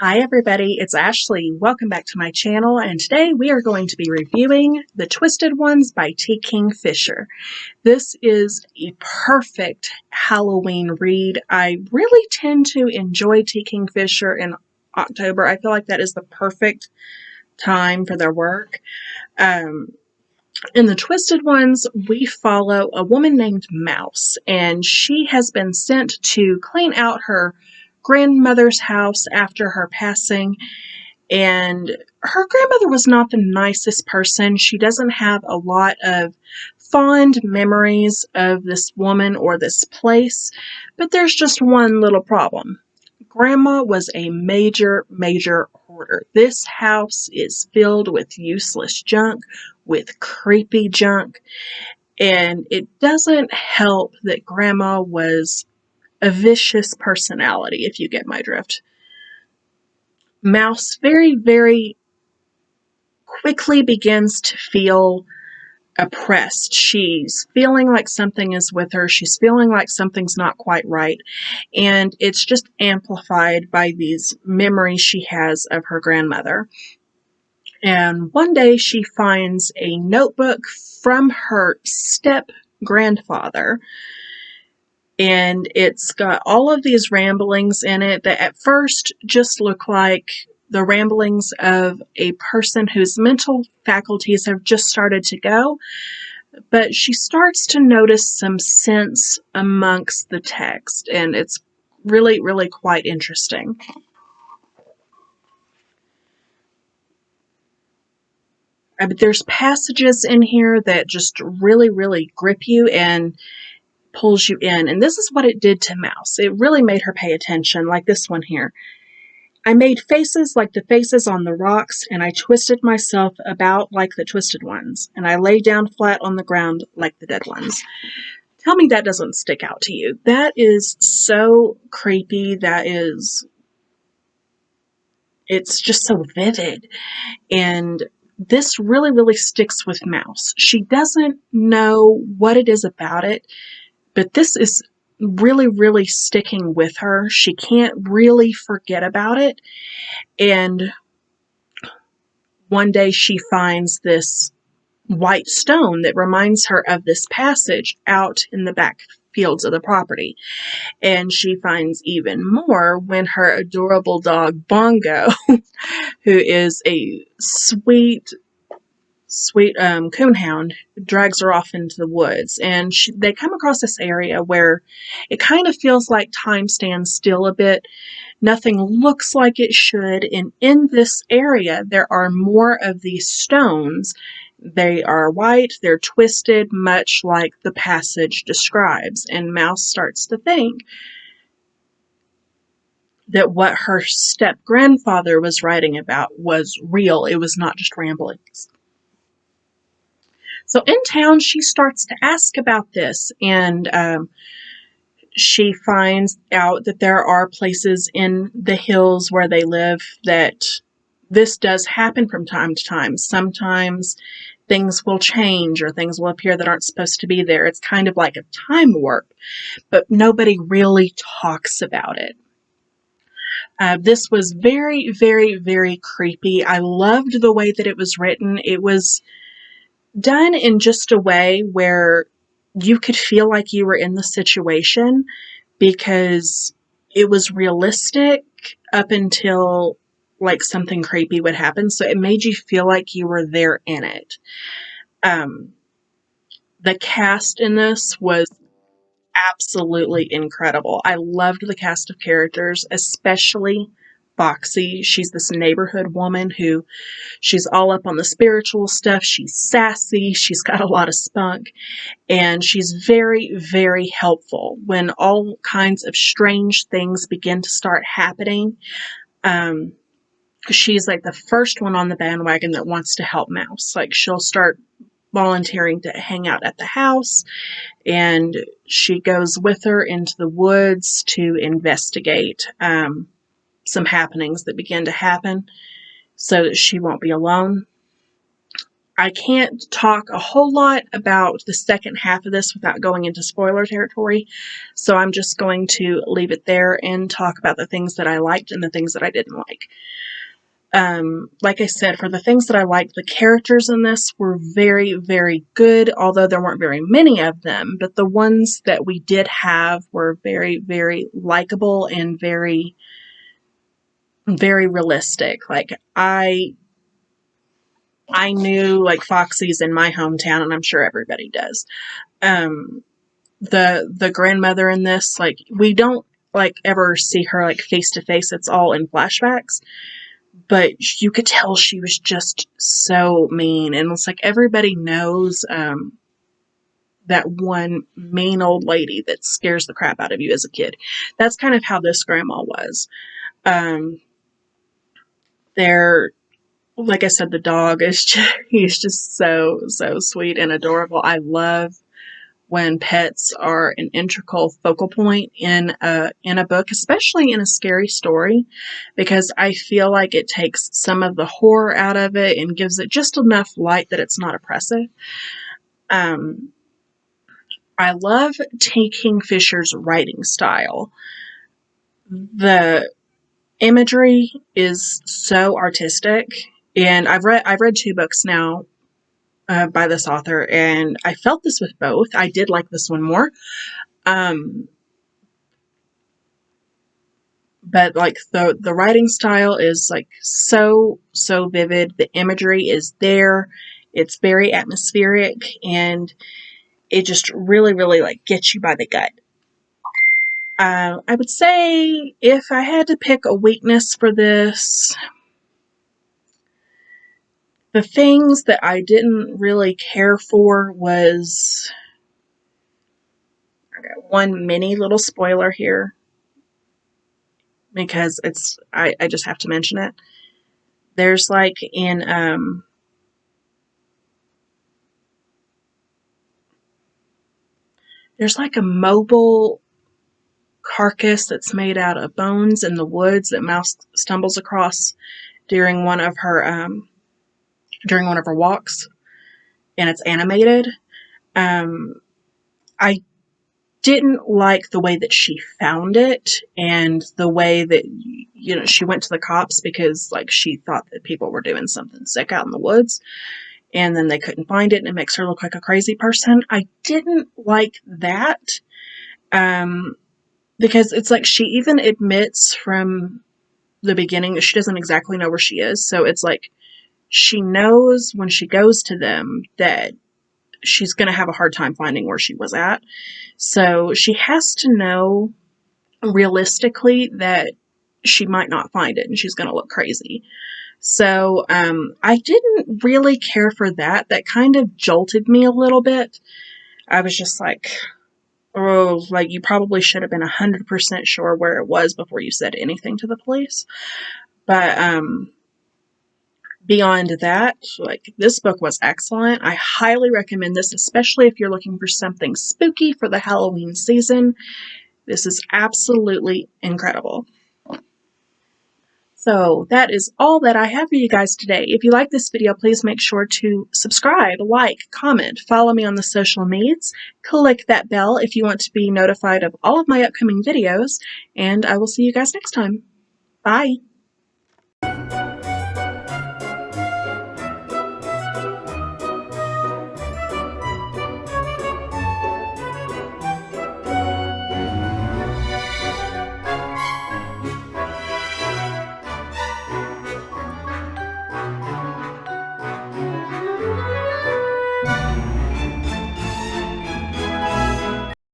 Hi everybody, it's Ashley. Welcome back to my channel, and today we are going to be reviewing The Twisted Ones by Kingfisher. This is a perfect Halloween read. I really tend to enjoy Kingfisher in October. I feel like that is the perfect time for their work. In The Twisted Ones, we follow a woman named Mouse, and she has been sent to clean out her grandmother's house after her passing. And her grandmother was not the nicest person. She doesn't have a lot of fond memories of this woman or this place, but there's just one little problem. Grandma was a major hoarder. This house is filled with useless junk, with creepy junk, and it doesn't help that Grandma was a vicious personality, if you get my drift. Mouse very quickly begins to feel oppressed. She's feeling like something is with her. She's feeling like something's not quite right. And it's just amplified by these memories she has of her grandmother. And one day she finds a notebook from her step-grandfather. And it's got all of these ramblings in it that at first just look like the ramblings of a person whose mental faculties have just started to go, but she starts to notice some sense amongst the text, and it's really quite interesting. But there's passages in here that just really grip you and pulls you in, and this is what it did to Mouse. It really made her pay attention, like this one here. I made faces like the faces on the rocks, and I twisted myself about like the twisted ones, and I lay down flat on the ground like the dead ones. Tell me that doesn't stick out to you. That is so creepy. It's just so vivid. And this really sticks with Mouse. She doesn't know what it is about it, but this is really sticking with her. She can't really forget about it. And one day she finds this white stone that reminds her of this passage out in the back fields of the property. And she finds even more when her adorable dog Bongo, who is a sweet coonhound, drags her off into the woods. And they come across this area where it kind of feels like time stands still a bit. Nothing looks like it should, and in this area there are more of these stones. They are white, they're twisted, much like the passage describes, and Mouse starts to think that what her step-grandfather was writing about was real. It was not just ramblings. So in town, she starts to ask about this, and she finds out that there are places in the hills where they live that this does happen from time to time. Sometimes things will change or things will appear that aren't supposed to be there. It's kind of like a time warp, but nobody really talks about it. This was very creepy. I loved the way that it was written. It was done in just a way where you could feel like you were in the situation, because it was realistic up until like something creepy would happen. So it made you feel like you were there in it. The cast in this was absolutely incredible. I loved the cast of characters, especially Foxy. She's this neighborhood woman who she's all up on the spiritual stuff. She's sassy. She's got a lot of spunk. And she's very helpful when all kinds of strange things begin to start happening. She's like the first one on the bandwagon that wants to help Mouse. Like, she'll start volunteering to hang out at the house, and she goes with her into the woods to investigate some happenings that begin to happen so that she won't be alone. I can't talk a whole lot about the second half of this without going into spoiler territory, so I'm just going to leave it there and talk about the things that I liked and the things that I didn't like. Like I said, for the things that I liked, the characters in this were very, very good, although there weren't very many of them, but the ones that we did have were very, very likable and very, very realistic. Like, I knew, like, Foxy's in my hometown, and I'm sure everybody does. The grandmother in this, like, we don't, like, ever see her, like, face to face. It's all in flashbacks. But you could tell she was just so mean. And it's like everybody knows that one mean old lady that scares the crap out of you as a kid. That's kind of how this grandma was. They're, like I said, the dog is just, he's just so, so sweet and adorable. I love when pets are an integral focal point in a book, especially in a scary story, because I feel like it takes some of the horror out of it and gives it just enough light that it's not oppressive. I love Kingfisher's writing style. The imagery is so artistic, and I've read 2 books now by this author, and I felt this with both. I did like this one more. But like the writing style is like so vivid. The imagery is there. It's very atmospheric, and it just really like gets you by the gut. I would say if I had to pick a weakness for this, the things that I didn't really care for was, I got one mini little spoiler here because I just have to mention it. There's like there's like a mobile carcass that's made out of bones in the woods that Mouse stumbles across during one of her walks, and it's animated. I didn't like the way that she found it, and the way that, you know, she went to the cops because, like, she thought that people were doing something sick out in the woods, and then they couldn't find it, and it makes her look like a crazy person. I didn't like that. Because it's like she even admits from the beginning that she doesn't exactly know where she is. So it's like she knows when she goes to them that she's going to have a hard time finding where she was at. So she has to know realistically that she might not find it and she's going to look crazy. So I didn't really care for that. That kind of jolted me a little bit. I was just like, oh, like, you probably should have been 100% sure where it was before you said anything to the police. But beyond that, like, this book was excellent. I highly recommend this, especially if you're looking for something spooky for the Halloween season. This is absolutely incredible. So that is all that I have for you guys today. If you like this video, please make sure to subscribe, like, comment, follow me on the social medias, click that bell if you want to be notified of all of my upcoming videos, and I will see you guys next time. Bye!